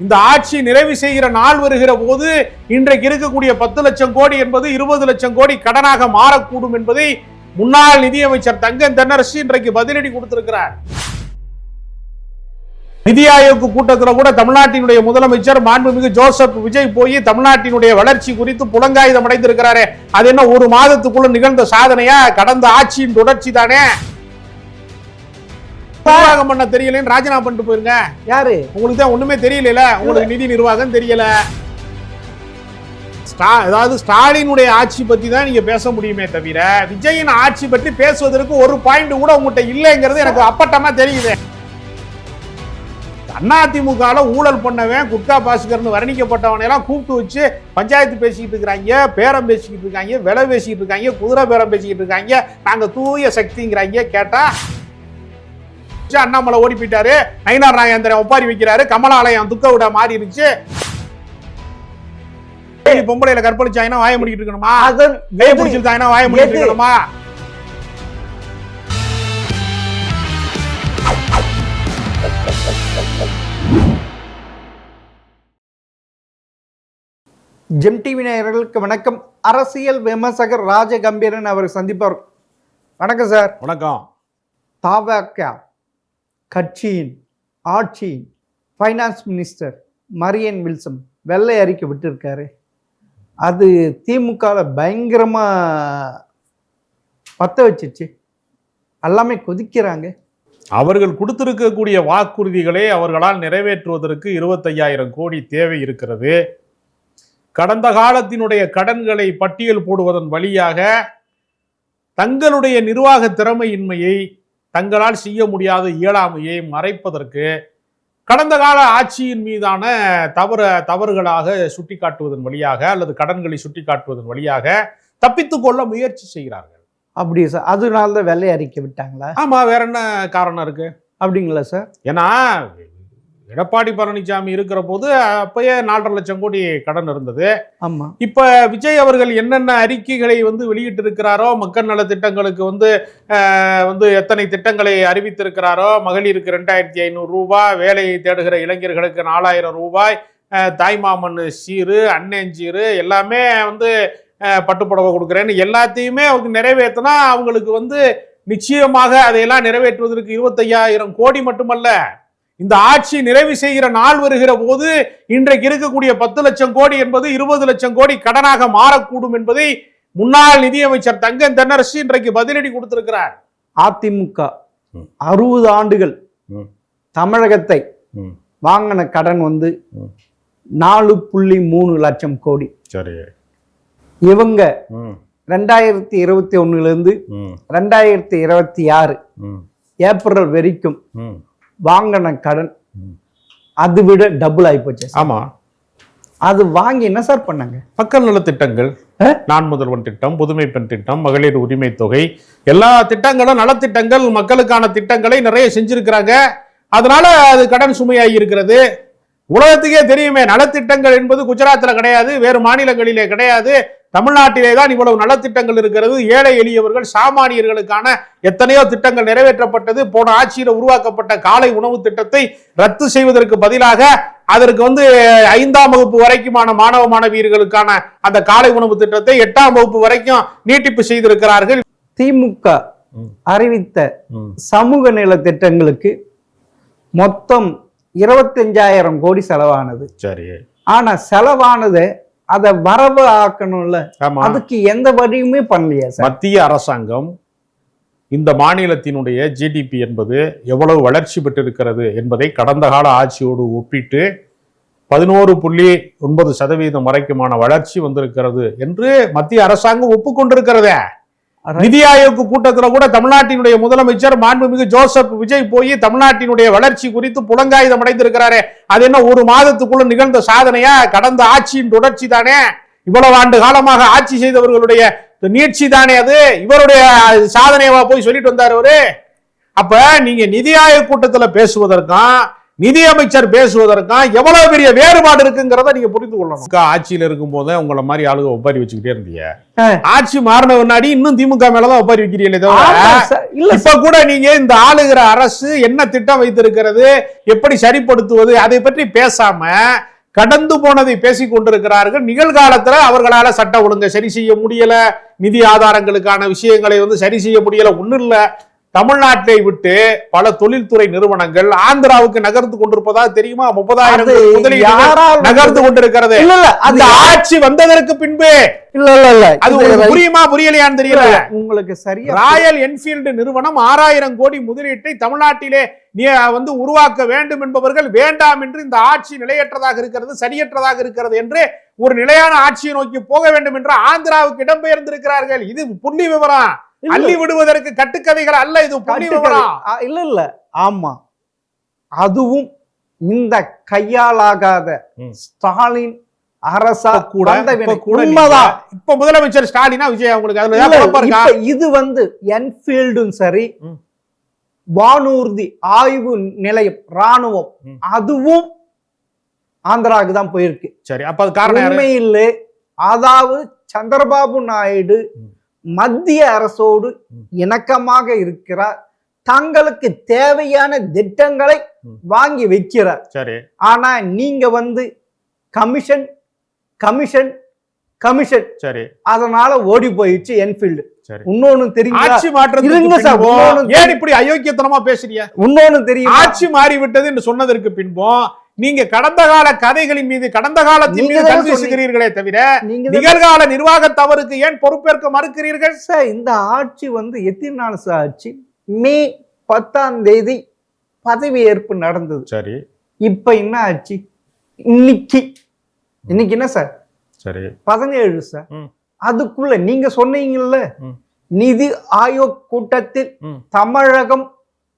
இந்த ஆட்சி நிறைவு செய்கிற நாள் வருகிற போது இன்றைக்கு இருக்கக்கூடிய 10 லட்சம் கோடி என்பது 20 லட்சம் கோடி கடனாக மாறக்கூடும் என்பதை முன்னாள் நிதியமைச்சர் தங்கம் தென்னரசு இன்றைக்கு பதிலடி கொடுத்திருக்கிறார். நிதி ஆயோக் கூட்டத்தில் கூட தமிழ்நாட்டினுடைய முதலமைச்சர் மாண்புமிகு ஜோசப் விஜய் போய் தமிழ்நாட்டினுடைய வளர்ச்சி குறித்து புலங்காயுதம் அடைந்திருக்கிறாரு. அது என்ன ஒரு மாதத்துக்குள்ள நிகழ்ந்த சாதனையா? கடந்த ஆட்சியின் தொடர்ச்சி தானே. நிர்வாகம் பண்ண தெரியலன்னு ராஜினாமா பண்ணிட்டு போயிருங்க. யாரு? உங்களுக்கு தான் ஒண்ணுமே தெரியல. உங்களுக்கு நிதி நிர்வாகம் தெரியல. அதாவது ஸ்டாலினுடைய ஆட்சி பத்தி தான் நீங்க பேச முடியுமே தவிர விஜயின் ஆட்சி பற்றி பேசுவதற்கு ஒரு பாயிண்ட் கூட உங்ககிட்ட இல்லைங்கிறது எனக்கு அப்பட்டமா தெரியுது. அதிமுக ஊழல் பண்ணவன் குட்கா பாஸ்கர்னு வர்ணிக்கப்பட்டவனை எல்லாம் கூப்பிட்டு வச்சு பஞ்சாயத்து பேசிக்கிட்டு இருக்காங்க, பேரம் பேசிக்கிட்டு இருக்காங்க, விலை பேசிக்கிட்டு இருக்காங்க, குதிரை பேரம் பேசிக்கிட்டு இருக்காங்க, நாங்க தூய சக்திங்கிறாங்க. கேட்டா அண்ணாமலை ஓடி போயிட்டாரு, நயினார் நாகேந்திரன் ஒப்பாரி வைக்கிறாரு, கமலாலயம் துக்க விட மாறி இருந்துச்சு. பொம்பளையில கற்பழிச்சாங்கன்னா வாய முடிக்கிட்டு இருக்கணுமா? பிடிச்சிருக்காங்கன்னா வாய முடிக்கிட்டு இருக்கணுமா? ஜெம் டிவி நேயர்களுக்கு வணக்கம். அரசியல் விமர்சகர் ராஜகம்பீரன் அவர் சந்திப்பார். வணக்கம் சார். வணக்கம். தவிக கட்சியின் ஆட்சியின் ஃபைனான்ஸ் மினிஸ்டர் மரியன் வில்சன் வெள்ளை அறிக்கை விட்டுருக்காரு. அது திமுகவில் பயங்கரமாக பற்ற வச்சிருச்சு. எல்லாமே கொதிக்கிறாங்க. அவர்கள் கொடுத்திருக்கக்கூடிய வாக்குறுதிகளை அவர்களால் நிறைவேற்றுவதற்கு 25,000 கோடி தேவை இருக்கிறது. கடந்த காலத்தினுடைய கடன்களை பட்டியல் போடுவதன் வழியாக தங்களுடைய நிர்வாக திறமையின்மையை, தங்களால் செய்ய முடியாத இயலாமையை மறைப்பதற்கு கடந்த கால ஆட்சியின் மீதான தவறுகளாக சுட்டிக்காட்டுவதன் வழியாக அல்லது கடன்களை சுட்டிக்காட்டுவதன் வழியாக தப்பித்துக் கொள்ள முயற்சி செய்கிறார்கள். அப்படி சார், அதனால தான் வெள்ளை அறிக்கை விட்டாங்களா? ஆமா, வேற என்ன காரணம் இருக்கு அப்படிங்களா சார்? ஏன்னா எடப்பாடி பழனிசாமி இருக்கிற போது அப்பயே 4.5 லட்சம் கோடி கடன் இருந்தது. ஆமா. இப்ப விஜய் அவர்கள் என்னென்ன அறிக்கைகளை வெளியிட்டு இருக்கிறாரோ, மக்கள் நல திட்டங்களுக்கு எத்தனை திட்டங்களை அறிவித்திருக்கிறாரோ, மகளிருக்கு 2,500 ரூபாய், வேலையை தேடுகிற இளைஞர்களுக்கு 4,000 ரூபாய், தாய்மாமன் சீரு, அன்னேஞ்சீரு எல்லாமே பட்டுப்புடவை கொடுக்குறேன்னு எல்லாத்தையுமே அவங்க நிறைவேற்றினா அவங்களுக்கு நிச்சயமாக அதையெல்லாம் நிறைவேற்றுவதற்கு 25,000 கோடி மட்டுமல்ல, இந்த ஆட்சி நிறைவு செய்கிற நாள் வருகிற போது இன்றைக்கு இருக்கக்கூடிய 10 லட்சம் கோடி என்பது 20 லட்சம் கோடி கடனாக மாறக்கூடும் என்பதை முன்னாள் நிதியமைச்சர் தங்கம் தென்னரசு இன்றைக்கு பதிலடி கொடுத்திருக்கிறார். அதிமுக 60 ஆண்டுகள் தமிழகத்தை வாங்கின கடன் 4.3 லட்சம் கோடி. சரி. இவங்க 2021 2026 ஏப்ரல் வரைக்கும் வாங்கின கடன் அது விட டபுள் ஆகி போச்சு. ஆமா. அது வாங்கி என்ன சார் பண்ணாங்க? மக்கள் நல திட்டங்கள், நான் முதல்வன் திட்டம், புதுமை பெண் திட்டம், மகளிர் உரிமை தொகை, எல்லா திட்டங்களும் நலத்திட்டங்கள், மக்களுக்கான திட்டங்களை நிறைய செஞ்சிருக்கிறாங்க. அதனால அது கடன் சுமையாகி இருக்கிறது. உலகத்துக்கே தெரியுமே, நலத்திட்டங்கள் என்பது குஜராத்ல கிடையாது, வேறு மாநிலங்களிலே கிடையாது, தமிழ்நாட்டிலே தான் இவ்வளவு நலத்திட்டங்கள் இருக்கிறது. ஏழை எளியவர்கள் சாமானியர்களுக்கான எத்தனையோ திட்டங்கள் நிறைவேற்றப்பட்டது. போன ஆட்சியில் உருவாக்கப்பட்ட காலை உணவு திட்டத்தை ரத்து செய்வதற்கு பதிலாக அதற்கு 5ஆம் வகுப்பு வரைக்குமான மாணவ மாணவியர்களுக்கான அந்த காலை உணவு திட்டத்தை 8ஆம் வகுப்பு வரைக்கும் நீட்டிப்பு செய்திருக்கிறார்கள். திமுக அறிவித்த சமூக நல திட்டங்களுக்கு மொத்தம் 25,000 கோடி செலவானது. சரி. ஆனா செலவானது அதை வரவு ஆக்கணும்ல, அதுக்கு எந்த வழியுமே பண்ணலையா சார்? மத்திய அரசாங்கம் இந்த மாநிலத்தினுடைய ஜிடிபி என்பது எவ்வளவு வளர்ச்சி பெற்றிருக்கிறது என்பதை கடந்த கால ஆட்சியோடு ஒப்பிட்டு 11.9% வரைக்குமான வளர்ச்சி வந்திருக்கிறது என்று மத்திய அரசாங்கம் ஒப்புக்கொண்டிருக்கிறதே. நிதி ஆயோக் கூட்டத்தில் கூட தமிழ்நாட்டினுடைய முதலமைச்சர் மாண்புமிகு ஜோசப் விஜய் போய் தமிழ்நாட்டினுடைய வளர்ச்சி குறித்து புலங்காயுதம் அடைந்திருக்கிறாரு. அது என்ன ஒரு மாதத்துக்குள்ள நிகழ்ந்த சாதனையா? கடந்த ஆட்சியின் தொடர்ச்சி தானே. இவ்வளவு ஆண்டு காலமாக ஆட்சி செய்தவர்களுடைய நீட்சி தானே அது. இவருடைய சாதனையவா போய் சொல்லிட்டு வந்தார் அவரு. அப்ப நீங்க நிதி ஆயோக் கூட்டத்தில் பேசுவதற்கும் நிதியமைச்சர் பேசுவதற்கும் எவ்வளவு பெரிய வேறுபாடு இருக்குங்கிறத நீங்க புரிந்து கொள்ளணும். ஆட்சியில இருக்கும் போதே உங்களை மாதிரி ஆளுங்க ஒப்பாரி வச்சுக்கிட்டே இருந்தீங்க. ஆட்சி மாறின முன்னாடி இன்னும் திமுக மேலதான் ஒப்பாரி வைக்கிறீங்களே தவிர இப்ப கூட நீங்க இந்த ஆளுகிற அரசு என்ன திட்டம் வைத்திருக்கிறது, எப்படி சரிப்படுத்துவது, அதை பற்றி பேசாம கடந்து போனதை பேசிக் கொண்டிருக்கிறார்கள். நிகழ்காலத்துல அவர்களால சட்ட ஒழுங்கை சரி செய்ய முடியல, நிதி ஆதாரங்களுக்கான விஷயங்களை சரி செய்ய முடியல. ஒண்ணும் இல்ல, தமிழ்நாட்டை விட்டு பல தொழில்துறை நிறுவனங்கள் ஆந்திராவுக்கு நகர்ந்து கொண்டிருப்பதா தெரியுமா? 30,000 முதலீடு நகர்ந்து கொண்டிருக்கிறது. அந்த ஆட்சி வந்ததற்கு பின்பு. அது புரியுமா புரியலையான்னு தெரியல உங்களுக்கு. சரியா, ராயல் என்ஃபீல்டு நிறுவனம் 6,000 கோடி முதலீட்டை தமிழ்நாட்டிலே உருவாக்க வேண்டும் என்பவர்கள் வேண்டாம் என்று இந்த ஆட்சி நிலையற்றதாக இருக்கிறது, சரியற்றதாக இருக்கிறது என்று ஒரு நிலையான ஆட்சியை நோக்கி போக வேண்டும் என்று ஆந்திராவுக்கு இடம்பெயர்ந்திருக்கிறார்கள். இது புள்ளி விவரம், அள்ளி விடுவதற்கு கட்டுக்கதைகள் அல்ல, இது புள்ளி விவரம். இல்ல ஆமா, அதுவும் இந்த கையாலாகாத ஸ்டாலின் அரசா கூட இப்ப முதலமைச்சர் ஸ்டாலினா விஜய் அவங்களுக்கு இது என்ஃபீல்டும் சரி, வானூர்தி ஆய்வு நிலையம் ராணுவம் அதுவும் ஆந்திராவுக்கு தான் போயிருக்கு. சரி, அப்ப அது காரணம் உண்மையில் அதாவது சந்திரபாபு நாயுடு மத்திய அரசோடு இணக்கமாக இருக்கிறார், தங்களுக்கு தேவையான திட்டங்களை வாங்கி வைக்கிறார். சரி, ஆனா நீங்க கமிஷன் கமிஷன் கமிஷன், சரி, அதனால ஓடி போயிடுச்சு என்ஃபீல்டு. சரி, இன்னொன்னு தெரியும், ஆட்சி மாற்றத்துக்கு ஏன் இப்படி அயோக்கியத்தனமா பேசுறீங்க? இன்னொன்னு தெரியும், ஆட்சி மாறிவிட்டது என்று சொன்னதற்கு பின்பும் நீங்க கடந்த கால கதைகளின் மீது, கடந்த காலத்தின் மீது கண் வீசுகிறீர்களே தவிர நிகழ்கால நிர்வாக தவறுக்கு ஏன் பொறுப்பேற்க மறுக்கிறீர்கள்? இந்த ஆட்சி எத்தனை நாள் ஆட்சி? மே 10ஆம் தேதி பதவி ஏற்பு நடந்தது. சரி, இப்ப என்ன ஆச்சு? இன்னைக்கு என்ன சார்? சரி, 17 சார். அதுக்குள்ள நீங்க சொன்னீங்கல்ல, நிதி ஆயோக் கூட்டத்தில் தமிழகம்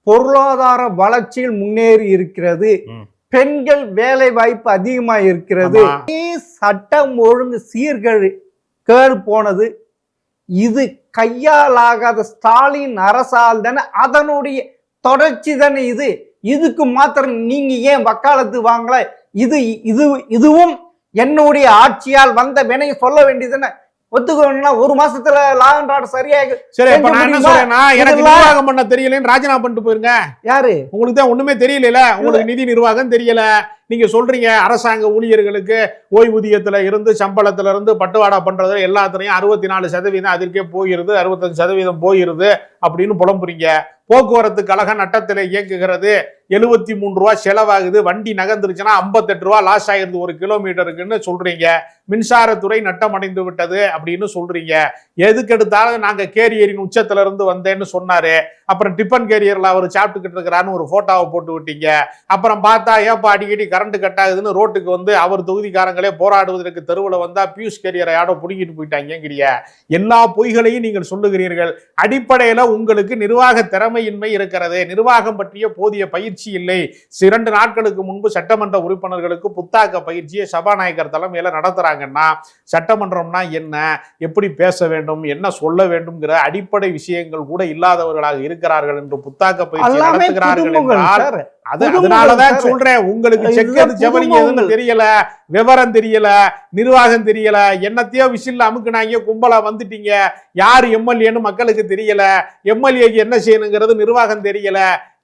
பொருளாதார வளர்ச்சியில் முன்னேறி இருக்கிறது, பெண்கள் வேலை வாய்ப்பு அதிகமா இருக்கிறது, சட்டம் ஒழுங்கு சீர்கேடு போனது, இது கையாலாகாத ஸ்டாலின் அரசால் தானே, அதனுடைய தொடர்ச்சி தானே இது. இதுக்கு மாத்திரம் நீங்க ஏன் வக்காலத்து வாங்கல? இதுவும் என்னுடைய ஆட்சியால் வந்த வினையை சொல்ல வேண்டியதுன்னு ஒத்துக்கணும்னா ஒரு மாசத்துல லா அண்ட் ஆர்டர் சரியாக. சரி, இப்ப நான் என்ன சொல்றேன்னா, எனக்கு நிர்வாகம் பண்ண தெரியலன்னு ராஜினாமா பண்ணிட்டு போயிருங்க. யாரு? உங்களுக்கு தான் ஒண்ணுமே தெரியல, உங்களுக்கு நிதி நிர்வாகம் தெரியல. நீங்க சொல்றீங்க அரசாங்க ஊழியர்களுக்கு ஓய்வூதியத்துல இருந்து சம்பளத்துல இருந்து பட்டுவாடா பண்றது எல்லாத்துலயும் 64% அதற்கே போயிருது, 65% போயிருது அப்படின்னு புலம்புறீங்க. போக்குவரத்து கழக நட்டத்தில் இயங்குகிறது, 73 ரூபா செலவாகுது, வண்டி நகர்ந்துருச்சுன்னா 58 ரூபா லாஸ் ஆயிருது ஒரு கிலோமீட்டருக்குன்னு சொல்றீங்க. மின்சாரத்துறை நட்டம் அடைந்து விட்டது அப்படின்னு சொல்றீங்க. எதுக்கு எடுத்தாலும் நாங்க கேரியரின் உச்சத்துல இருந்து வந்தேன்னு சொன்னாரு. அப்புறம் டிஃபன் கேரியர்ல அவர் சாப்பிட்டுக்கிட்டு இருக்கிறான்னு ஒரு போட்டோவை போட்டு விட்டீங்க. அப்புறம் பார்த்தா ஏப்பா அடிக்கடி கரண்ட் கட் ஆகுதுன்னு ரோட்டுக்கு அவர் தொகுதிக்காரங்களே போராடுவதற்கு தெருவில் வந்தா பியூஷ் கேரியரை யாரோ பிடிக்கிட்டு போயிட்டாங்கிறிய. எல்லா பொய்களையும் நீங்கள் சொல்லுகிறீர்கள். அடிப்படையில உங்களுக்கு நிர்வாக திறமையின்மை இருக்கிறது, நிர்வாகம் பற்றிய போதிய பயிற்சி இல்லை. 2 நாட்களுக்கு முன்பு சட்டமன்ற உறுப்பினர்களுக்கு புத்தாக்க பயிற்சியை சபாநாயகர் தலைமையில நடத்துறாங்கன்னா சட்டமன்றம்னா என்ன, எப்படி பேச வேண்டும், என்ன சொல்ல வேண்டும்ங்கிற அடிப்படை விஷயங்கள் கூட இல்லாதவர்களாக இருக்கிறார்கள் என்று புத்தாக்க பயிற்சி நடத்துகிறார்கள் என்றால் அதனாலதான் சொல்றேன், உங்களுக்கு செக்கது ஜெவனிங்க எதுன்னு தெரியல, விவரம் தெரியல, நிர்வாகம் தெரியல, என்னத்தையோ விசில் அமுக்குனாங்க, கும்பலா வந்துட்டீங்க. யாரு எம்எல்ஏன்னு மக்களுக்கு தெரியல, எம்எல்ஏக்கு என்ன செய்யணுங்கிறது நிர்வாகம் தெரியல,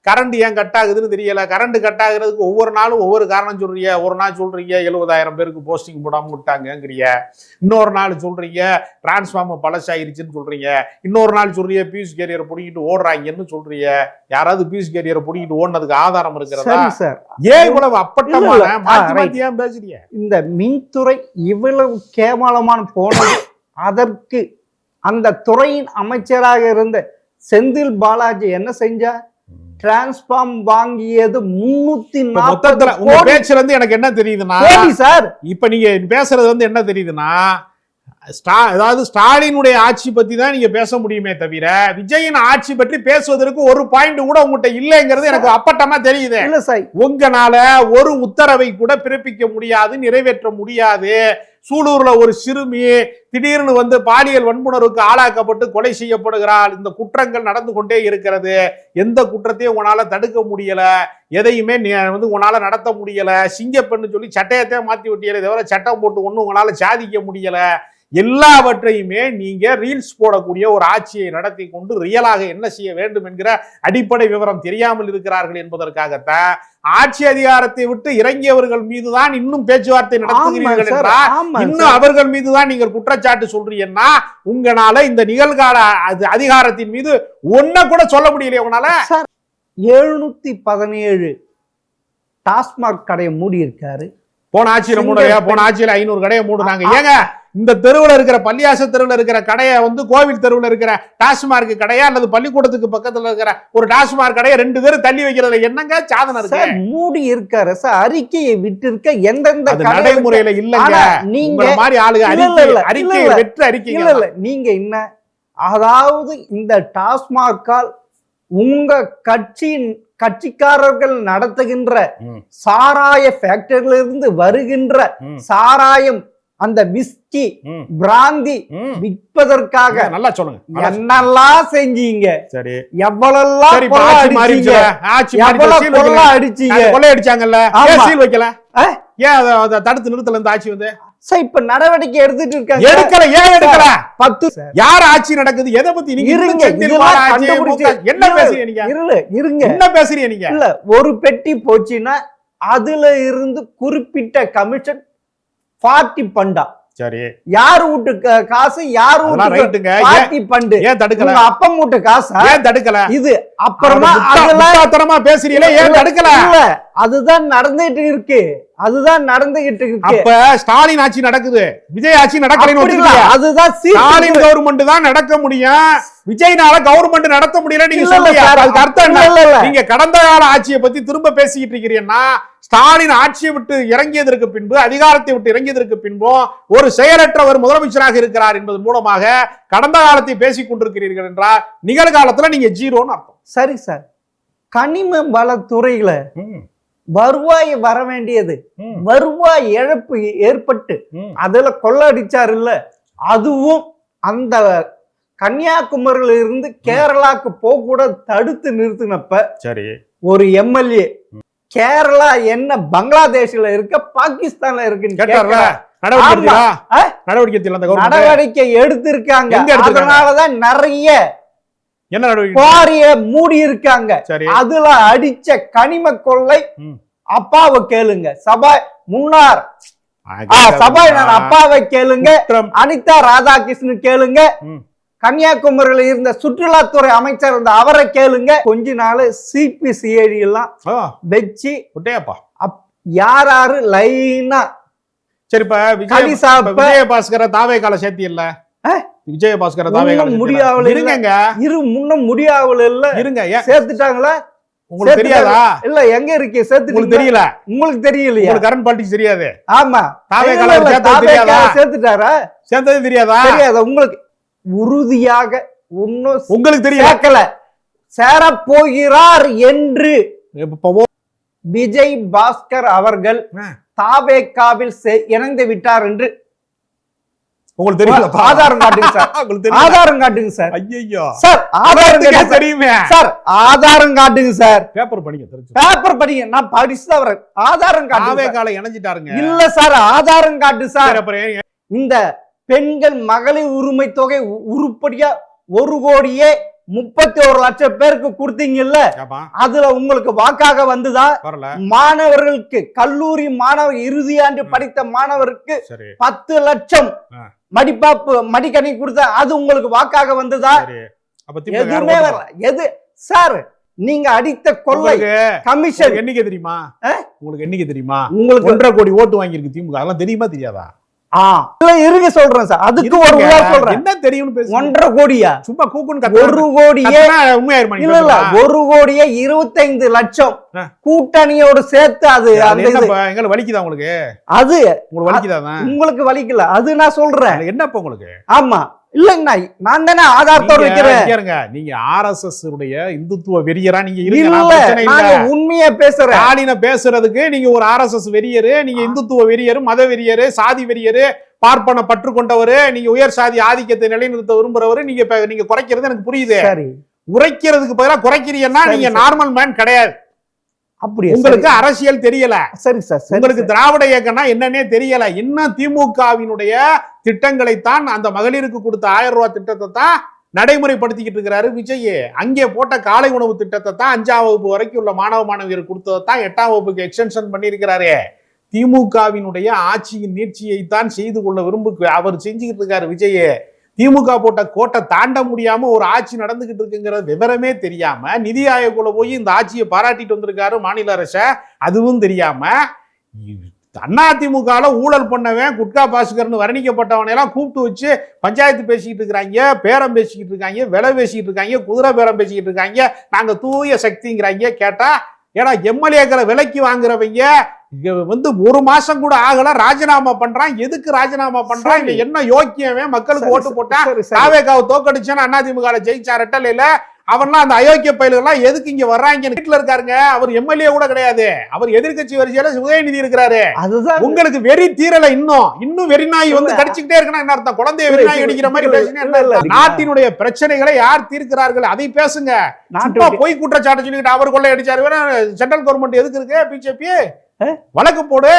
கரண்ட் ஏன் கட் ஆகுதுன்னு தெரியல. கரண்ட் கட் ஆகுறதுக்கு ஒவ்வொரு நாளும் ஒவ்வொரு காரணம் சொல்றீங்க. ஒரு நாள் சொல்றீங்க 70,000 பேருக்கு போஸ்டிங் போடாம விட்டாங்கங்கிறிய, இன்னொரு நாள் சொல்றீங்க டிரான்ஸ்ஃபார்மர் பழசாயிருச்சுன்னு சொல்றீங்க, இன்னொரு நாள் சொல்றீங்க பியூஷ் கேரியரை பிடிக்கிட்டு ஓடுறாங்கன்னு சொல்றீங்க. யாராவது பியூஷ் கேரியரை பிடிக்கிட்டு ஓடுனதுக்கு ஆதாரம் இருக்கிறதா? ஏன் இவ்வளவு அப்பட்டமான மாத்தி ஏன் பேசுறீங்க? இந்த மின்துறை இவ்வளவு கேவலமான போனது, அதற்கு அந்த துறையின் அமைச்சராக இருந்த செந்தில் பாலாஜி என்ன செஞ்சா? டிரான்ஸ்ஃபார்ம் வாங்கியது 340 பேச்சுல இருந்து எனக்கு என்ன தெரியுதுன்னா சார், இப்ப நீங்க பேசுறது என்ன தெரியுதுன்னா, அதாவது ஸ்டாலினுடைய ஆட்சி பத்தி தான் நீங்க பேச முடியுமே தவிர விஜயின் ஆட்சி பற்றி பேசுவதற்கு ஒரு பாயிண்ட் கூட உங்ககிட்ட இல்லைங்கிறது எனக்கு அப்பட்டமா தெரியுது. உங்களால ஒரு உத்தரவை கூட பிறப்பிக்க முடியாது, நிறைவேற்ற முடியாது. சூலூர்ல ஒரு சிறுமி திடீர்னு வந்து பாலியல் வன்புணர்வுக்கு ஆளாக்கப்பட்டு கொலை செய்யப்படுகிறாள். இந்த குற்றங்கள் நடந்து கொண்டே இருக்கிறது. எந்த குற்றத்தையும் உங்களால தடுக்க முடியல, எதையுமே வந்து உங்களால நடத்த முடியல. சிங்கப்பெண்ணு சொல்லி சட்டயத்தை மாத்தி விட்டியலே தவிர சட்டம் போட்டு ஒன்றும் உங்களால சாதிக்க முடியல. எல்லாவற்றையுமே நீங்க ரீல்ஸ் போடக்கூடிய ஒரு ஆட்சியை நடத்தி கொண்டு ரியலாக என்ன செய்ய வேண்டும் என்கிற அடிப்படை விவரம் தெரியாமல் இருக்கிறார்கள் என்பதற்காகத்தான் ஆட்சி அதிகாரத்தை விட்டு இறங்கியவர்கள் மீதுதான் இன்னும் பேச்சுவார்த்தை நடத்துகிறீர்கள் என்றால், இன்னும் அவர்கள் மீதுதான் நீங்கள் குற்றச்சாட்டு சொல்றீங்கன்னா உங்களால இந்த நிகழ்கால அதிகாரத்தின் மீது ஒன்ன கூட சொல்ல முடியலையே உங்களால. 717 டாஸ்மாக் கடையை மூடி இருக்காரு. போன ஆட்சியில மூடையா? போன ஆட்சியில 500 கடையை மூடுனாங்க. ஏங்க இந்த தெருவுல இருக்கிற பள்ளியாச தெருவுல இருக்கிற கடையை வந்து கோவில் தெருவுல இருக்கிற டாஸ்மார்க் கடையா அல்லது பள்ளிக்கூடத்துக்கு பக்கத்துல இருக்கிற ஒரு டாஸ்மார்க் கடையை 2 பேரும் தள்ளி வைக்கிறதுல என்னங்க சாதனை இருக்கு? மூடி இருக்காரு சார். அறிக்கையை விட்டு இருக்க எந்தெந்த நடைமுறையில இல்லங்க. நீங்க மாதிரி ஆளுங்க அறிக்கை வெற்று அறிக்கை இல்ல. நீங்க என்ன, அதாவது இந்த டாஸ்மார்க்கால் உங்க கட்சிக்காரர்கள் நடத்துகின்ற சாராய ஃபேக்டரியில இருந்து வருகின்ற சாராயம், அந்த விஸ்கி பிராந்தி விற்பதற்காக நல்லா சொல்லுங்க, என்னெல்லாம் செஞ்சீங்க? சரி, எவ்வளவு அடிச்சீங்க? கொள்ளை அடிச்சாங்கல்ல, சீல் வைக்கல, ஏன் அதை தடுத்து நிறுத்தல இந்த ஆட்சி வந்து? இப்ப நடவடிக்கை எடுத்துட்டு இருக்காங்க. எடுக்கல. ஏன் எடுக்கல? 10 யார் ஆட்சி நடக்குது? எதை பத்தி நீங்க என்ன பேசுறீங்க? என்ன பேசுறீங்க நீங்க? இல்ல, ஒரு பெட்டி போச்சுன்னா அதுல இருந்து குறிப்பிட்ட கமிஷன் 40 பண்டா. சரி, யார் வீட்டு காசு, யார் வீட்டுங்க 40 பண்டு. ஏன் தடுக்கல? அப்பா வீட்டு காசு ஏன் தடுக்கல? இது அப்புறமா அதெல்லாம் பேசுறீங்களே, ஏன் தடுக்கல? அதுதான் நடந்துட்டு இருக்கு. அப்ப ஸ்டாலின் ஆட்சி நடக்குது, விஜய் ஆட்சி நடக்கல. அதுதான் ஸ்டாலின் கவர்மெண்ட் தான் நடக்க முடியும், விஜய்னால கவர்மெண்ட் நடத்த முடியல. நீங்க சொல்லுங்க, அதுக்கு அர்த்தம் என்ன? நீங்க கடந்த கால ஆட்சியை பத்தி திரும்ப பேசிக்கிட்டு இருக்கிறீங்கன்னா, ஸ்டாலின் ஆட்சியை விட்டு இறங்கியதற்கு பின்பு, அதிகாரத்தை விட்டு இறங்கியதற்கு பின்பும் ஒரு செயலற்றவர் முதலமைச்சராக இருக்கிறார் என்பதன் மூலமாக கடந்த காலத்தை பேசிக் கொண்டிருக்கிறீர்கள் என்றால் நிகழ்காலத்துல நீங்க ஜீரோன்னு அர்த்தம். சரி சார், கனிம வளத்துறையில வருவாய் வர வேண்டியது, வருவாய் இழப்பு ஏற்பட்டு அதுல கொள்ளடிச்சாரு இல்ல, அதுவும் அந்த கன்னியாகுமரியில இருந்து கேரளாக்கு போக கூட தடுத்து நிறுத்தினப்ப சரி, ஒரு எம்எல்ஏ கேரளா என்ன பங்களாதேஷ்ல இருக்க பாகிஸ்தான்ல இருக்குன்னு நடவடிக்கை எடுத்திருக்காங்க. அதனாலதான் நிறைய குவாரிய மூடி இருக்காங்க. அதுல அடிச்ச கனிம கொள்ளை அப்பாவை கேளுங்க, முன்னார் சபாநாயகர் அப்பாவை கேளுங்க, அனிதா ராதாகிருஷ்ணன் கேளுங்க, கன்னியாகுமரியில இருந்த சுற்றுலாத்துறை அமைச்சர் இருந்த அவரை கேளுங்க. கொஞ்ச நாள் சிபிசிஐடி எல்லாம் வச்சு யாரு லைனா. சரிப்பா, விஜயபாஸ்கர தாவே கால சேர்த்தி இல்ல, விஜயபாஸ்கர தாவே முடியாவல இருங்க, முன்ன முடியாவல இல்ல இருங்க, சேர்த்துட்டாங்களா? உங்களுக்கு தெரியாதா? இல்ல, எங்க இருக்கு சேர்த்து? உங்களுக்கு தெரியல? உங்களுக்கு தெரியலையா? உங்களுக்கு கரண்ட் பாலிடிக்ஸ் தெரியாது? ஆமா, தாவே கால சேர்த்துட்டாரா? சேர்த்தது தெரியாதா? தெரியாதா உங்களுக்கு? உறுதியாக உங்களுக்கு தெரியல, சேர போகிறார் என்று விஜய் பாஸ்கர் அவர்கள் தாவேகாவில் இணைந்து விட்டார் என்று உங்களுக்கு தெரியல? ஆதாரம் காட்டுங்க சார். ஆதாரம் காட்டுங்க சார். ஐயோ சார், ஆதாரம் தெரியுமே சார். ஆதாரம் காட்டுங்க சார். பேப்பர் படிங்க, பேப்பர் படிங்க. நான் படிச்சுதான் வரேன். ஆதாரம் காட்டுங்க. தாவேகால இணைஞ்சிட்டாருங்க. இல்ல சார், ஆதாரம் காட்டு சார். இந்த பெண்கள் மகளிர் உரிமை தொகை உருப்படியா 1,31,00,000 பேருக்கு கொடுத்தீங்கல்ல, அதுல உங்களுக்கு வாக்காக வந்துதா? மாணவர்களுக்கு, கல்லூரி மாணவர் இறுதியாண்டு படித்த மாணவருக்கு 10 லட்சம் மடிக்கணி கொடுத்த, அது உங்களுக்கு வாக்காக வந்ததா? எதுவுமே வரல. எது சார் நீங்க அடித்த கொள்ளை கமிஷன் எண்ணிக்கை தெரியுமா? உங்களுக்கு எண்ணிக்கை தெரியுமா? உங்களுக்கு 1.5 கோடி ஓட்டு வாங்கியிருக்கு திமுக, அதெல்லாம் தெரியுமா தெரியாதா? இருங்க சொல்றேன் சார், அதுக்கு ஒரு சொல்றேன். என்ன தெரியும்? 1.5 கோடியா? சும்மா கூக்குன்னு 1 கோடியே உண்மையாயிருமா? இல்ல இல்ல, 1 கோடியே 25 லட்சம் கூட்டணியோட சேர்த்து. அது எங்களுக்கு வலிக்குதா உங்களுக்கு? அது உங்களுக்கு வலிக்குதா? உங்களுக்கு வலிக்கல, அது நான் சொல்றேன். என்னப்பா உங்களுக்கு? ஆமா, இல்லங்க, நான் தானே ஆதாரத்தோட வைக்கிறேன். நீங்க ஆர்எஸ்எஸ் உடைய இந்துத்துவ வெறியரா நீங்க இருக்க? உண்மையா பேசுறேன். ஸ்டாலின பேசுறதுக்கு நீங்க ஒரு ஆர்எஸ்எஸ் வெறியரு, நீங்க இந்துத்துவ வெறியரு, மத வெறியரு, சாதி வெறியரு, பார்ப்பன பற்று கொண்டவரு, நீங்க உயர் சாதி ஆதிக்கத்தை நிலைநிறுத்த விரும்புறவரு, நீங்க குறைக்கிறது எனக்கு புரியுது. சரி, உரைக்கிறதுக்கு பதிலா குறைக்கிறீங்கன்னா நீங்க நார்மல் மேன் கிடையாது. அப்படி உங்களுக்கு அரசியல் தெரியல. சரி சார், உங்களுக்கு திராவிட இயக்கம்னா என்னன்னே தெரியல. இன்னும் திமுகவினுடைய திட்டங்களைத்தான், அந்த மகளிருக்கு கொடுத்த 1000 ரூபாய் திட்டத்தை தான் நடைமுறைப்படுத்திக்கிட்டு இருக்கிறாரு விஜய். அங்கே போட்ட காலை உணவு திட்டத்தை தான் 5ஆம் வகுப்பு வரைக்கும் உள்ள மாணவ மாணவியர் கொடுத்ததை தான் 8ஆம் வகுப்புக்கு எக்ஸ்டென்ஷன் பண்ணியிருக்கிறாரு. திமுகவினுடைய ஆட்சியின் நீட்சியை தான் செய்து கொள்ள அவர் செஞ்சுக்கிட்டு இருக்காரு விஜய். திமுக போட்ட கோட்டை தாண்ட முடியாம ஒரு ஆட்சி நடந்துகிட்டு இருக்குங்கிற விவரமே தெரியாம நிதி ஆயோக்குள்ள போய் இந்த ஆட்சியை பாராட்டிட்டு வந்திருக்காரு மாநில அரச. அதுவும் தெரியாம அதிமுக ஊழல் பண்ணவன் குட்கா பாஸ்கர்னு வர்ணிக்கப்பட்டவனை எல்லாம் கூப்பிட்டு வச்சு பஞ்சாயத்து பேசிக்கிட்டு இருக்கிறாங்க, பேரம் பேசிக்கிட்டு இருக்காங்க, விலை பேசிக்கிட்டு இருக்காங்க, குதிரை பேரம் பேசிக்கிட்டு இருக்காங்க. நாங்க தூய சக்திங்கிறாங்க. கேட்டா ஏன்னா எம்எல்ஏக்களை விலைக்கு வாங்குறவங்க வந்து 1 மாசம் கூட ஆகல, ராஜினாமா பண்றான். எதுக்கு ராஜினாமா பண்றான்? இங்க என்ன யோக்கியமே மக்களுக்கு ஓட்டு போட்டா தாவேகாவை தோக்கடிச்சான்னு அதிமுக ஜெயிச்சா ரெட்டலையில. அவன்லாம் அந்த அயோக்கிய பயில்கள்லாம் எதுக்கு இங்க வர்றாங்க? வீட்டுல இருக்காருங்க. அவர் எம்எல்ஏ கூட கிடையாது. அவர் எதிர்கட்சி வரிசையில உதயநிதி இருக்கிறாரு. அதுதான் உங்களுக்கு வெறி தீரல. இன்னும் வெறிநாய் வந்து கடிச்சுக்கிட்டே இருக்கணும். என்ன அர்த்தம்? குழந்தைய வெறிநாய் அடிக்கிற மாதிரி பேசுங்க. நாட்டினுடைய பிரச்சனைகளை யார் தீர்க்கிறார்கள் அதை பேசுங்க. பொய் குற்றச்சாட்டு சொல்லிக்கிட்டு அவர் கொள்ளை அடிச்சாரு. சென்ட்ரல் கவர்மெண்ட் எதுக்கு இருக்கு? பிஜேபி வழக்கு போடு.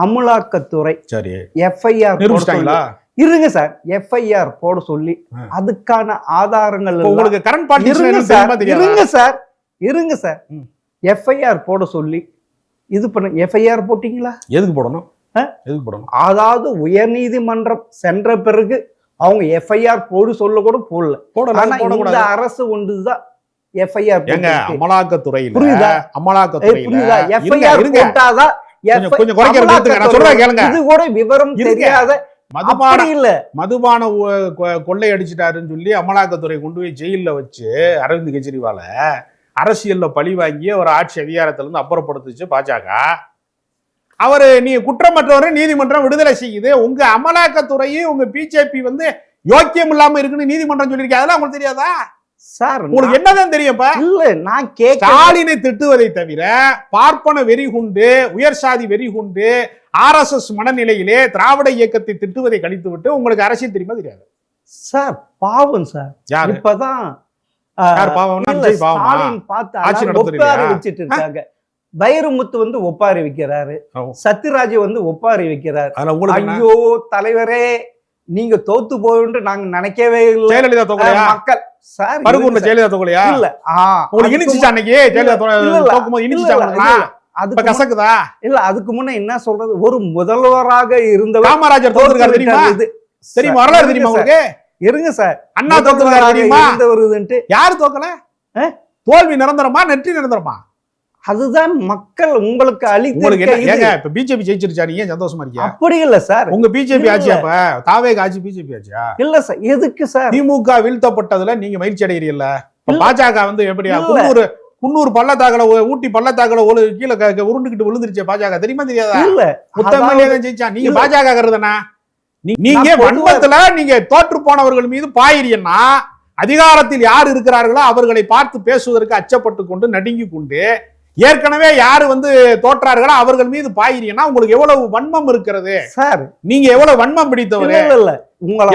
அமலாக்கத்துறை சரி எஃப்ஐஆர் இருங்க சார், எஃப்ஐஆர் போட சொல்லி அதுக்கான ஆதாரங்கள் உங்களுக்கு கரண்ட் பார்ட்டி இருங்க சார் எஃப்ஐஆர் போட சொல்லி இது பண்ண. எஃப்ஐஆர் போட்டீங்களா? எதுக்கு போடணும்? எதுக்கு போடணும்? அதாவது உயர்நீதிமன்றம் சென்ற பிறகு அவங்க எஃப்ஐஆர் போடு சொல்ல கூட போடல. ஆனா இந்த அரசு ஒன்றுதான் எஃப்ஐஆர் அமலாக்கத்துறையில புரியுதா? அமலாக்கத்துறையில எஃப்ஐஆர் போட்டாதான் கொஞ்சம் குறைக்கிறது. நான் சொல்றேன் கேளுங்க. இது கூட விவரம் தெரியாத மதுபான கொள்ளை அடிச்சிட்டாருன்னு சொல்லி அமலாக்கத்துறை கொண்டு போய் ஜெயில வச்சு அரவிந்த் கெஜ்ரிவால அரசியல்ல பழி வாங்கி ஒரு ஆட்சி அதிகாரத்துல இருந்து அப்புறப்படுத்துச்சு பாஜக. அவரு நீ குற்றமற்றவரை நீதிமன்றம் விடுதலை செய்யுது. உங்க அமலாக்கத்துறையும் உங்க பிஜேபி வந்து யோக்கியம் இல்லாம இருக்குன்னு நீதிமன்றம் சொல்லியிருக்கேன். அதெல்லாம் உங்களுக்கு தெரியாதா சார்? உங்களுக்கு என்னதான் தெரியும்ப்பா? இல்ல, நான் ஸ்டாலினை திட்டுவதை தவிர பார்ப்பன வெறி குண்டு, உயர் சாதி வெறி குண்டு, RSS மனநிலையிலே திராவிட இயக்கத்தை திட்டுவதை கழித்து விட்டு உங்களுக்கு அரசியல் தெரியுமா? தெரியாது சார். பாவம் சார். இப்பதான் ஒப்பாரி வச்சிட்டு இருக்காங்க. வைரமுத்து வந்து ஒப்பாரி வைக்கிறாரு, சத்யராஜ் வந்து ஒப்பாரி வைக்கிறாரு. ஐயோ தலைவரே, நீங்க தோத்து போயிட்டு நாங்க நினைக்கவே இல்லை. ஜெயலலிதா தோக்கலையா? மக்கள் சார் பருகூர்ல ஜெயலலிதா தோக்கலையா? இல்ல உங்களுக்கு இனிச்சிச்சா? அன்னைக்கு ஜெயலலிதா தோக்கும்போது இனிச்சிச்சா? அது கசக்குதா? இல்ல, அதுக்கு முன்ன என்ன சொல்றது, ஒரு முதல்வராக இருந்தவர் காமராஜர் தோத்துருக்காரு தெரியுமா? தெரியுமா? வரலாறு தெரியுமா உங்களுக்கு? இருங்க சார், அண்ணா தோத்துருக்காரு தெரியுமா? யாரு தோக்கல? தோல்வி நிரந்தரமா நெற்றி நிரந்தரமா? அதுதான் மக்கள் உங்களுக்கு இப்ப பிஜேபி ஜெயிச்சிருச்சா? நீங்க சந்தோஷமா இருக்கீங்க? அப்படி இல்ல சார். உங்க பிஜேபி ஆட்சியா? அப்ப தாவேக ஆட்சி பிஜேபி ஆட்சியா? இல்ல சார். எதுக்கு சார்? திமுக வீழ்த்தப்பட்டதுல நீங்க மகிழ்ச்சி அடைகிறீல்ல? பாஜக வந்து எப்படியா குன்னூர் பள்ளத்தாக்கல ஊட்டி பள்ளத்தாக்கல கீழே உருண்டுகிட்டு விழுந்துருச்சு பாஜக. தெரியுமா தெரியாதா? இல்ல, மொத்தம் ஜெயிச்சா. நீங்க பாஜக கருதுனா நீங்க வன்மத்துல நீங்க தோற்று போனவர்கள் மீது பாயிரியன்னா அதிகாரத்தில் யார் இருக்கிறார்களோ அவர்களை பார்த்து பேசுவதற்கு அச்சப்பட்டு கொண்டு நடுங்கி கொண்டு ஏற்கனவே யாரு வந்து தோற்றார்களோ அவர்கள் மீது பாயிரியன்னா உங்களுக்கு எவ்வளவு வன்மம் இருக்கிறது சார்? நீங்க எவ்வளவு வன்மம் பிடித்தவர்?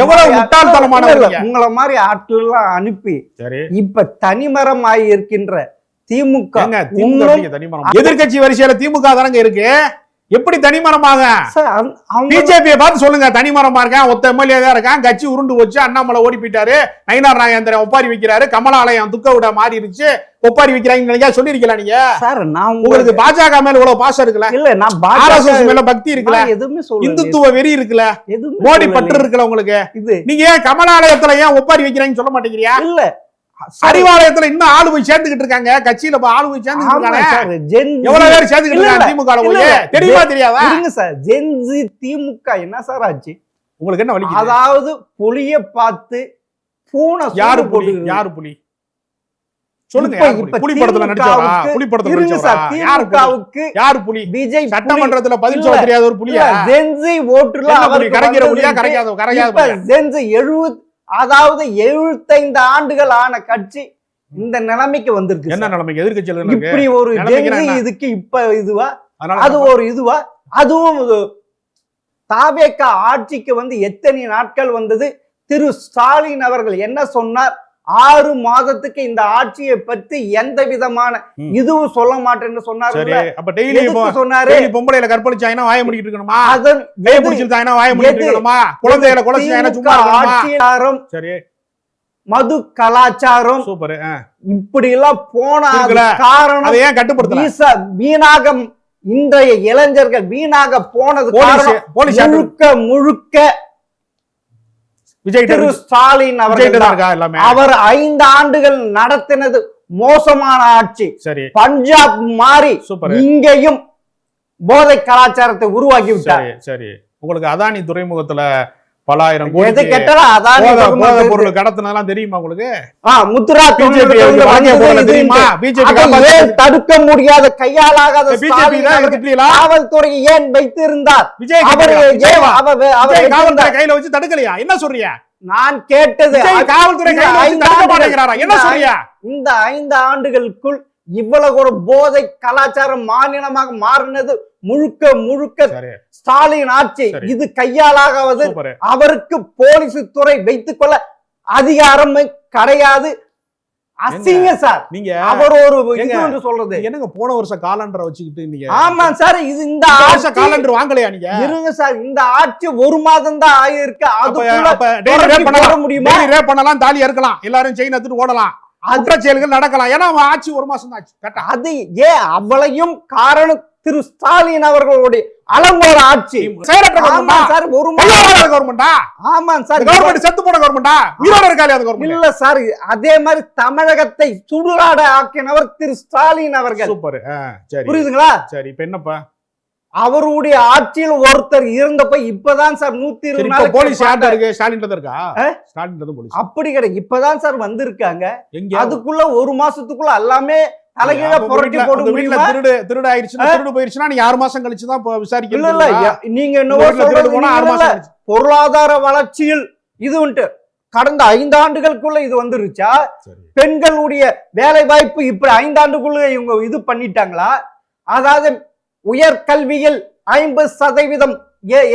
எவ்வளவு முட்டாள்தனமானவர்? உங்களை மாதிரி ஆட்கள் எல்லாம் அனுப்பி இப்ப தனிமரம் ஆகி இருக்கின்ற திமுக எதிர்கட்சி வரிசையில திமுக தானங்க இருக்கு. எப்படி தனிமரமாக? பிஜேபியை பார்த்து சொல்லுங்க தனிமரமா இருக்கேன், ஒத்த எம்எல்ஏ தான் இருக்கான், கட்சி உருண்டு வச்சு அண்ணாமலை ஓடி போயிட்டாரு, நயினார் நாகேந்திரன் ஒப்பாரி வைக்கிறாரு, கமலாலயம் துக்க விட மாறி இருச்சு, ஒப்பாரி வைக்கிறாங்க சொல்லிருக்கலாம் நீங்க. சார் நான் உங்களுக்கு பாஜக மேல இவ்வளவு பாசம் இருக்குல்ல? இல்ல, நான் RSS மேல பக்தி இருக்குல்ல, எதுவுமே சொல்ல, இந்துத்துவ வெறி இருக்குல்ல, மோடி பற்று இருக்குல்ல உங்களுக்கு, நீங்க ஏன் கமலாலயத்துல ஏன் ஒப்பாரி வைக்கிறாங்கன்னு சொல்ல மாட்டேங்கிறீங்க? இல்ல, அறிவாலயத்துல இன்னும் ஆளு போய் சேர்ந்துகிட்டு இருக்காங்க, கட்சியில ஆளு போய் சேர்ந்துகிட்டு எவ்வளவு பேர் சேர்ந்துகிட்டு இருக்காங்க திமுக? தெரியுமா தெரியாதா? சார் ஜென்சி திமுக என்ன சார் ஆச்சு உங்களுக்கு? என்ன வலி? அதாவது புலிய பார்த்து பூனை யாரு புலி? யாரு புலி சொல்லுங்க. புலி படத்துல நடிச்சவரா? புலி படத்துல நடிச்சவரா? யாரு புலி? பிஜேபி சட்டமன்றத்துல பதில் சொல்ல தெரியாத ஒரு புலியா? ஜென்சி ஓட்டுல அவர் கரைக்கிற புலியா? கரைக்காத ஜென்சி 70 அதாவது 75 ஆண்டுகள் ஆன கட்சி இந்த நிலைமைக்கு வந்திருக்கு. என்ன நிலைமைக்கு? எதிர்க்கட்சியில இப்படி ஒரு இதுக்கு இப்ப இதுவா? அது ஒரு இதுவா? அதுவும் தாவேக ஆட்சிக்கு வந்து எத்தனை நாட்கள் வந்தது? திரு ஸ்டாலின் அவர்கள் என்ன சொன்னார்? 6 மாதத்துக்கு இந்த ஆட்சியை பற்றி எந்த விதமான இதுவும் சொல்ல மாட்டேன்னு சொன்னாரு. அப்ப டெய்லி சொன்னாரு பொம்பளையில கற்பழிச்சாயினா வாய முடிக்கிட்டு இருக்கணுமா? அதன் வாய முடிக்கிட்டு இருக்கணுமா? குழந்தைகளை கொலைச்சாயினா சும்மா ஆட்சியாரம், சரி, மது கலாச்சாரம், சூப்பர், இப்படி எல்லாம் போன காரணம் அதை ஏன் கட்டுப்படுத்த வீணாக இன்றைய இளைஞர்கள் வீணாக போனது முழுக்க முழுக்க திரு ஸ்டாலின் அவர் 5 ஆண்டுகள் நடத்தினது மோசமான ஆட்சி. சரி, பஞ்சாப் மாறி இங்கேயும் போதை கலாச்சாரத்தை உருவாக்கி விட்டார். சரி, உங்களுக்கு அதானி துறைமுகத்துல பலாயிரம் கோடி பொருள் கடத்தினதெல்லாம் தெரியுமா உங்களுக்கு? முத்துரா தடுக்க முடியாத கையாளாகாத காவல்துறை ஏன் வைத்திருந்தார்? கையில வச்சு தடுக்கலையா? என்ன சொல்றியா? நான் கேட்டது காவல்துறை என்ன சொல்றியா? இந்த 5 ஆண்டுகளுக்குள் இவ்வளவு ஒரு போதை கலாச்சாரம் மாநிலமாக மாறினது முழுக்க முழுக்க ஸ்டாலின் ஆட்சி. இது கையாளாவது அவருக்கு போலீஸ் துறை வைத்துக் கொள்ள அதிகாரம் கிடையாது. அசிங்க சார், நீங்க அவர் ஒரு இது சொல்றது என்னங்க? போன வருஷம் காலண்டரை வச்சுக்கிட்டு நீங்க ஆமா சார், இது இந்த ஆட்சி காலண்டர் வாங்கலையா நீங்க? இருங்க சார், இந்த ஆட்சி 1 மாதம் தான் ஆயிருக்கு. முடியுமா? ரேப் பண்ணலாம், தாலி அறுக்கலாம், எல்லாரும் செயின் எடுத்துட்டு ஓடலாம், குற்றச்செயல்கள் நடக்கலாம். ஏன்னா ஆட்சி 1 மாசம் தான் ஆச்சு. அது ஏன் அவ்வளையும் காரணம் திரு ஸ்டாலின் அவர்களுடைய அலங்கோல ஆட்சி. இல்ல சார், அதே மாதிரி தமிழகத்தை சுடுகாடு ஆக்கினவர் திரு ஸ்டாலின் அவர்கள். புரியுதுங்களா? சரி, இப்ப என்னப்பா அவருடைய ஆட்சியில் ஒருத்தர் இருந்தப்ப இப்பதான் சார் 120 நாள் போலீஸ் இருக்கா? அப்படி கிடையாது, இப்பதான் சார் வந்திருக்காங்க. அதுக்குள்ள 1 மாசத்துக்குள்ள எல்லாமே தலைகீழ புரட்டி போட்டு முடியுமா? திருடு ஆயிருச்சுன்னா, திருடு போயிருச்சுன்னா நீங்க 6 மாசம் கழிச்சு தான் விசாரிக்க. இல்ல நீங்க என்னவோ சொல்றது, பொருளாதார வளர்ச்சியில் இது உண்டு. கடந்த 5 ஆண்டுகளுக்குள்ள இது வந்துருச்சா? பெண்களுடைய வேலை வாய்ப்பு இப்ப 5 ஆண்டுக்குள்ள இவங்க இது பண்ணிட்டாங்களா? அதாவது உயர்கல்வியில் 50%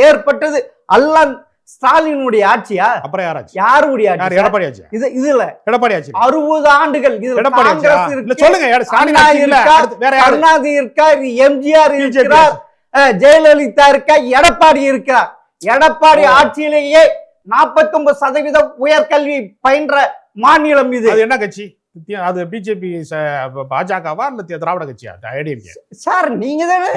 ஏற்பட்டது எல்லாம் ஸ்டாலினுடைய ஆட்சியா? அப்புறம் யாராச்சு? யாருடைய ஆட்சி? எடப்பாடி ஆட்சி. இதுல எடப்பாடி ஆட்சி 60 ஆண்டுகள். இது காங்கிரஸ் இருக்கு, சொல்லுங்க. கருணாநிதி இருக்கா, எம்ஜிஆர் இருக்கிறார், ஜெயலலிதா இருக்கா, எடப்பாடி இருக்கிறார். எடப்பாடி ஆட்சியிலேயே 49% உயர்கல்வி பயின்ற மாநிலம் இது. அது என்ன கட்சி? அது பிஜேபி, பாஜகவா இல்ல திராவிட கட்சியா? சார் நீங்க தானே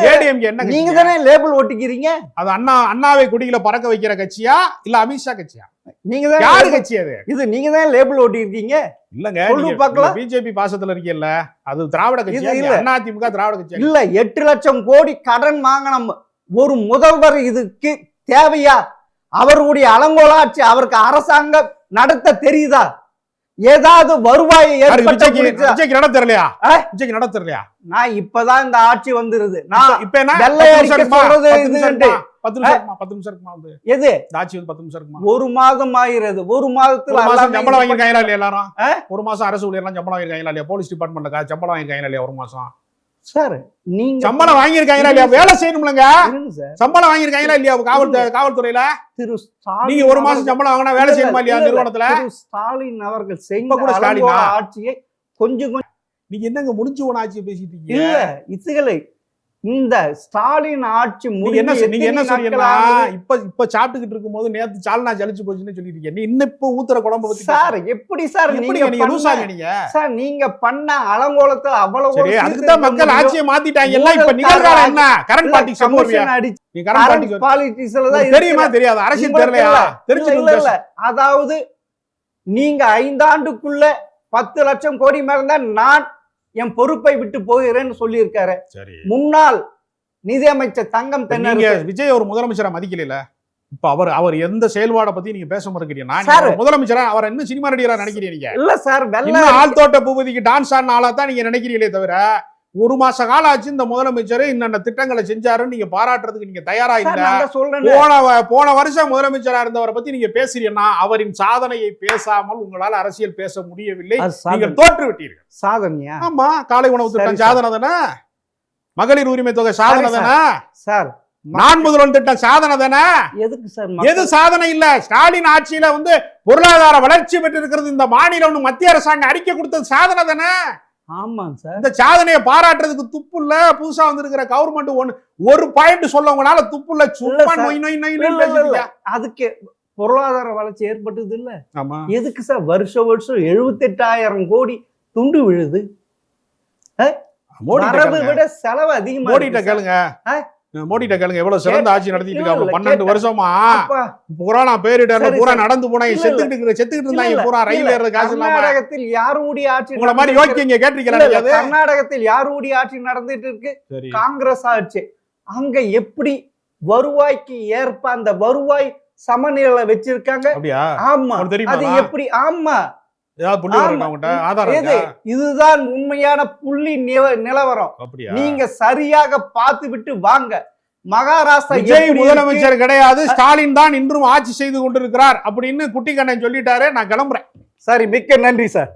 என்ன நீங்க தானே லேபிள் ஒட்டிக்கிறீங்க. அது அண்ணாவை குடியில பறக்க வைக்கிற கட்சியா இல்ல அமித்ஷா கட்சியா? நீங்க தான் யாரு கட்சி அது? இது நீங்க தான் லேபிள் ஒட்டிருக்கீங்க. இல்லங்க, பிஜேபி பாசத்துல இருக்கீல்ல, அது திராவிட கட்சியா? இல்ல அதிமுக திராவிட கட்சியா? இல்ல 8 லட்சம் கோடி கடன் வாங்கணும் ஒரு முதல்வர் இதுக்கு தேவையா? அவருடைய அலங்கோலாட்சி அவருக்கு அரசாங்கம் நடத்த தெரியுதா? ஏதாவது வருவாயை நட தெரியலையா? நான் இப்பதான் இந்த ஆட்சி வந்துருது. நான் இப்ப என்ன 1 மாதம் ஆகிறது. 1 மாதத்துல சம்பளம் வாங்கிருக்காங்களா இல்லையா? எல்லாரும் 1 மாசம் அரசு ஊழியர்லாம் சம்பளம் வாங்கிருக்காங்களா இல்லையா? போலீஸ் டிபார்ட்மெண்ட்ல சம்பளம் வாங்கிருக்காங்களா இல்லையா? 1 மாசம் சார் நீங்க சம்பளம் வாங்கிருக்காங்களா இல்லையா? வேலை செய்யணும்லங்க. சம்பளம் வாங்கிருக்காங்களா இல்லையா? காவல்துறையில நீங்க 1 மாசம் சம்பளம் வாங்கினா வேலை செய்யணுமா இல்லையா நிறுவனத்துல? ஸ்டாலின் அவர்கள் செய்த ஆட்சியை கொஞ்சம் நீங்க என்னங்க முடிஞ்சு போன ஆட்சியை பேசிட்டு இருக்கீங்க? இல்ல இதுகளை இந்த ஸ்டாலின் ஆட்சி நீங்க என்ன சொல்றீங்கன்னா, இப்ப சாப்பிட்டுக்கிட்டு இருக்கும் போது நேத்து சால்னா ஜலிச்சு போச்சுன்னு சொல்லிட்டு இருக்கீங்க. நீ இன்னும் இப்ப ஊத்துற குழம்பு பத்தி சார் எப்படி சார் நீங்க லூசாங்க? நீங்க சார் நீங்க பண்ண அலங்கோலத்துல அவ்வளவு அதுக்குதான் மக்கள் ஆட்சியை மாத்திட்டாங்க. எல்லாம் இப்ப நிகழ்காலம் என்ன? கரண்ட் பாலிடிக்ஸ் தெரியுமா தெரியாது? அரசியல் தெரியலையா? தெரிஞ்சு அதாவது நீங்க 5 ஆண்டுக்குள்ள 10 லட்சம் கோடி மேல நான் என் பொறுப்பை விட்டு போகிறேன்னு சொல்லி இருக்காரு முன்னாள் நிதியமைச்சர் தங்கம் தென்னரசு. விஜய் ஒரு முதலமைச்சரை மதிக்கல. இப்ப அவர் எந்த செயல்பாடை பத்தி நீங்க பேச மறுக்கிறீங்க? முதலமைச்சரா அவர் இன்னும் சினிமா நடிகரா நினைக்கிறீங்க? இல்ல சார், ஆழ்தோட்ட பூபதிக்கு டான்ஸ் ஆடின ஆளா தான் நீங்க நினைக்கிறீங்களே தவிர 1 மாச காலம் ஆச்சு இந்த முதலமைச்சர் இன்ன திட்டங்களை செஞ்சாருன்னு நீங்க பாராட்டுறதுக்கு நீங்க தயாரா இல்ல. போன வருஷம் முதலமைச்சரா இருந்தவரை பத்தி நீங்க பேசுறீங்கன்னா அவரின் சாதனையை பேசாமல் உங்களால் அரசியல் பேச முடியவில்லை. நீங்கள் தோற்று விட்டீர்கள். சாதனையா? ஆமா, காலை உணவு திட்டம் சாதனை தானே, மகளிர் உரிமை தொகை சாதனை தானே சார். நான் முதல்வன் திட்டம் சாதனை தானே? எதுக்கு சார் எது சாதனை இல்ல? ஸ்டாலின் ஆட்சியில வந்து பொருளாதார வளர்ச்சி பெற்று இருக்கிறது இந்த மாநிலம் மத்திய அரசாங்கம் அறிக்கை கொடுத்தது சாதனை தானே? ஆமாங்க சார். இந்த சாதனையை பாராட்டுறதுக்கு துப்பு இல்ல. புதுசா வந்திருக்கிற கவர்மெண்ட் ஒரு பாயிண்ட் சொல்லவங்கனால துப்பு இல்ல. சும்மா நொய் நொய் நொய். அதுக்கு பொருளாதார வளர்ச்சி ஏற்பட்டது இல்ல. ஆமா. எதுக்கு சார் வருஷம் 78,000 கோடி துண்டு விழுது? வரவை விட செலவு அதிகமா. மோடிட்ட கேளுங்க, மோடிட்ட கேளுங்க எவ்வளவு சிறந்த ஆட்சி நடத்திட்டு இருக்காங்க. 12 வருஷமா கொரோனா பேரிடர்ல பூரா நடந்து போனாங்க, செத்துக்கிட்டு இருந்தாங்க பூரா. ரயில் ஏற காசு இல்லாம. கர்நாடகத்தில் யாருடைய ஆட்சி? உங்கள மாதிரி யோக்கியங்க கேட்டிருக்கீங்க. கர்நாடகத்தில் யாருடைய ஆட்சி நடந்துட்டு இருக்கு? காங்கிரஸ் ஆட்சி. அங்க எப்படி வருவாய்க்கு ஏற்ப அந்த வருவாய் சமநிலை வச்சிருக்காங்க. ஆமா, அது எப்படி? ஆமா, இதுதான் உண்மையான புள்ளி நிலவரம். நீங்க சரியாக பார்த்து விட்டு வாங்க. மகாராஷ்டிரா விஜய் முதலமைச்சர் கிடையாது, ஸ்டாலின் தான் இன்றும் ஆட்சி செய்து கொண்டிருக்கிறார் அப்படின்னு குட்டிக்கண்ணன் சொல்லிட்டாரு. நான் கிளம்புறேன். சரி, மிக்க நன்றி சார்.